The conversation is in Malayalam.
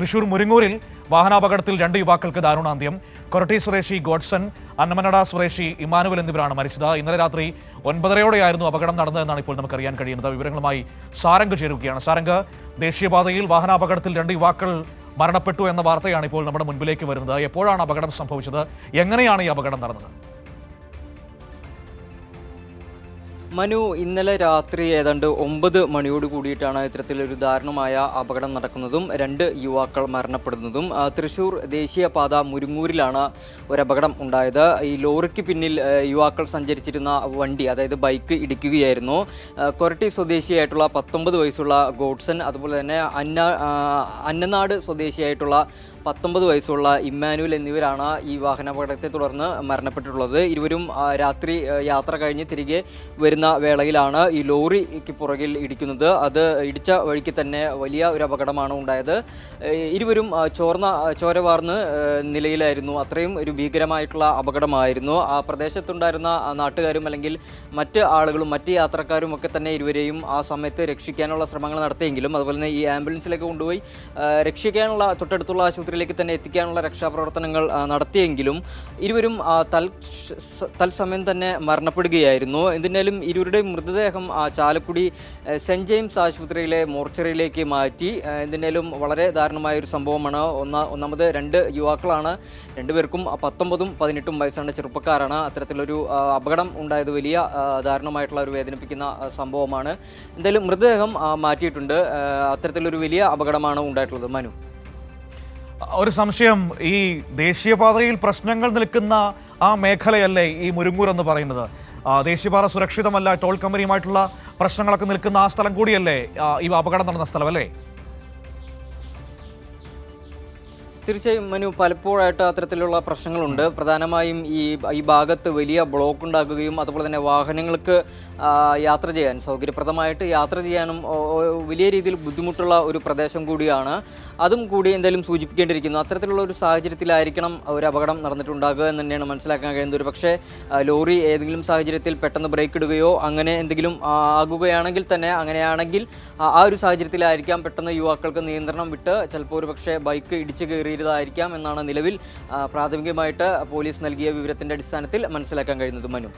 തൃശൂർ മുരിങ്ങൂരിൽ വാഹനാപകടത്തിൽ 2 യുവാക്കൾക്ക് ദാരുണാന്ത്യം. കൊരട്ടി സ്വദേശി ഗോഡ്സൺ, അന്നമനട സ്വദേശി ഇമാനുവൽ എന്നിവരാണ് മരിച്ചത്. ഇന്നലെ രാത്രി 9:30 അപകടം നടന്നതെന്നാണ് ഇപ്പോൾ നമുക്കറിയാൻ കഴിയുന്നത്. വിവരങ്ങളുമായി സാരംഗ് ചേരുകയാണ്. സാരംഗ്, ദേശീയപാതയിൽ വാഹനാപകടത്തിൽ 2 യുവാക്കൾ മരണപ്പെട്ടു എന്ന വാർത്തയാണ് ഇപ്പോൾ നമ്മുടെ മുൻപിലേക്ക് വരുന്നത്. എപ്പോഴാണ് അപകടം സംഭവിച്ചത്? എങ്ങനെയാണ് ഈ അപകടം നടന്നത്? മനു, ഇന്നലെ രാത്രി ഏതാണ്ട് 9 മണിയോട് കൂടിയിട്ടാണ് ഇത്തരത്തിലൊരു ദാരുണമായ അപകടം നടക്കുന്നതും 2 യുവാക്കൾ മരണപ്പെടുന്നതും. തൃശൂർ ദേശീയപാത മുരിങ്ങൂരിലാണ് ഒരപകടം ഉണ്ടായത്. ഈ ലോറിക്ക് പിന്നിൽ യുവാക്കൾ സഞ്ചരിച്ചിരുന്ന വണ്ടി, അതായത് ബൈക്ക് ഇടിക്കുകയായിരുന്നു. കൊരട്ടി സ്വദേശിയായിട്ടുള്ള 19 വയസ്സുള്ള ഗോഡ്സൺ, അതുപോലെ തന്നെ അന്നനാട് സ്വദേശിയായിട്ടുള്ള 19 വയസ്സുള്ള ഇമ്മാനുവൽ എന്നിവരാണ് ഈ വാഹനാപകടത്തെ തുടർന്ന് മരണപ്പെട്ടിട്ടുള്ളത്. ഇരുവരും രാത്രി യാത്ര കഴിഞ്ഞ് തിരികെ വരുന്ന വേളയിലാണ് ഈ ലോറിക്ക് പുറകിൽ ഇടിക്കുന്നത്. അത് ഇടിച്ച വഴിക്ക് തന്നെ വലിയ ഒരു അപകടമാണ് ഉണ്ടായത്. ഇരുവരും ചോരവാർന്ന് നിലയിലായിരുന്നു. അത്രയും ഒരു ഭീകരമായിട്ടുള്ള അപകടമായിരുന്നു. ആ പ്രദേശത്തുണ്ടായിരുന്ന നാട്ടുകാരും അല്ലെങ്കിൽ മറ്റ് ആളുകളും മറ്റ് യാത്രക്കാരും ഒക്കെ തന്നെ ഇരുവരെയും ആ സമയത്ത് രക്ഷിക്കാനുള്ള ശ്രമങ്ങൾ നടത്തിയെങ്കിലും, അതുപോലെ തന്നെ ഈ ആംബുലൻസിലേക്ക് കൊണ്ടുപോയി രക്ഷിക്കാനുള്ള തൊട്ടടുത്തുള്ള ആശുപത്രിയിലേക്ക് തന്നെ എത്തിക്കാനുള്ള രക്ഷാപ്രവർത്തനങ്ങൾ നടത്തിയെങ്കിലും ഇരുവരും തത്സമയം തന്നെ മരണപ്പെടുകയായിരുന്നു. എന്തിനാലും ഇരുവരുടെയും മൃതദേഹം ചാലക്കുടി സെൻറ് ജെയിംസ് ആശുപത്രിയിലെ മോർച്ചറിയിലേക്ക് മാറ്റി. എന്തിനാലും വളരെ ദാരുണമായ ഒരു സംഭവമാണ്. ഒന്നാമത് 2 യുവാക്കളാണ്. 2 പേർക്കും 19ഉം 18ഉം വയസ്സാണ്, ചെറുപ്പക്കാരാണ്. അത്തരത്തിലൊരു അപകടം ഉണ്ടായത് വലിയ ദാരുണമായിട്ടുള്ള ഒരു വേദനിപ്പിക്കുന്ന സംഭവമാണ്. എന്തായാലും മൃതദേഹം മാറ്റിയിട്ടുണ്ട്. അത്തരത്തിലൊരു വലിയ അപകടമാണ് ഉണ്ടായിട്ടുള്ളത്. മനു, ഒരു സംശയം, ഈ ദേശീയപാതയിൽ പ്രശ്നങ്ങൾ നിൽക്കുന്ന ആ മേഖലയല്ലേ ഈ മുരിങ്ങൂർ എന്ന് പറയുന്നത്? ദേശീയപാത സുരക്ഷിതമല്ല, ടോൾ കമ്പനിയുമായിട്ടുള്ള പ്രശ്നങ്ങളൊക്കെ നിൽക്കുന്ന ആ സ്ഥലം കൂടിയല്ലേ ഈ അപകടം നടന്ന സ്ഥലം അല്ലേ? തീർച്ചയായും മനു, പലപ്പോഴായിട്ട് അത്തരത്തിലുള്ള പ്രശ്നങ്ങളുണ്ട്. പ്രധാനമായും ഈ ഭാഗത്ത് വലിയ ബ്ലോക്ക് ഉണ്ടാക്കുകയും അതുപോലെ തന്നെ വാഹനങ്ങൾക്ക് യാത്ര ചെയ്യാൻ സൗകര്യപ്രദമായിട്ട് യാത്ര ചെയ്യാനും വലിയ രീതിയിൽ ബുദ്ധിമുട്ടുള്ള ഒരു പ്രദേശം കൂടിയാണ്. അതും കൂടി എന്തായാലും സൂചിപ്പിക്കേണ്ടിയിരിക്കുന്നു. അത്തരത്തിലുള്ള ഒരു സാഹചര്യത്തിലായിരിക്കണം ഒരു അപകടം നടന്നിട്ടുണ്ടാകുക എന്ന് തന്നെയാണ് മനസ്സിലാക്കാൻ കഴിയുന്നത്. ഒരു പക്ഷേ ലോറി ഏതെങ്കിലും സാഹചര്യത്തിൽ പെട്ടെന്ന് ബ്രേക്ക് ഇടുകയോ അങ്ങനെ എന്തെങ്കിലും ആകുകയാണെങ്കിൽ തന്നെ, അങ്ങനെയാണെങ്കിൽ ആ ഒരു സാഹചര്യത്തിലായിരിക്കാം പെട്ടെന്ന് യുവാക്കൾക്ക് നിയന്ത്രണം വിട്ട് ചിലപ്പോൾ ഒരു പക്ഷേ ബൈക്ക് ഇടിച്ചു കയറിയതായിരിക്കാം എന്നാണ് നിലവിൽ പ്രാഥമികമായിട്ട് പോലീസ് നൽകിയ വിവരത്തിൻ്റെ അടിസ്ഥാനത്തിൽ മനസ്സിലാക്കാൻ കഴിയുന്നത്. മനു.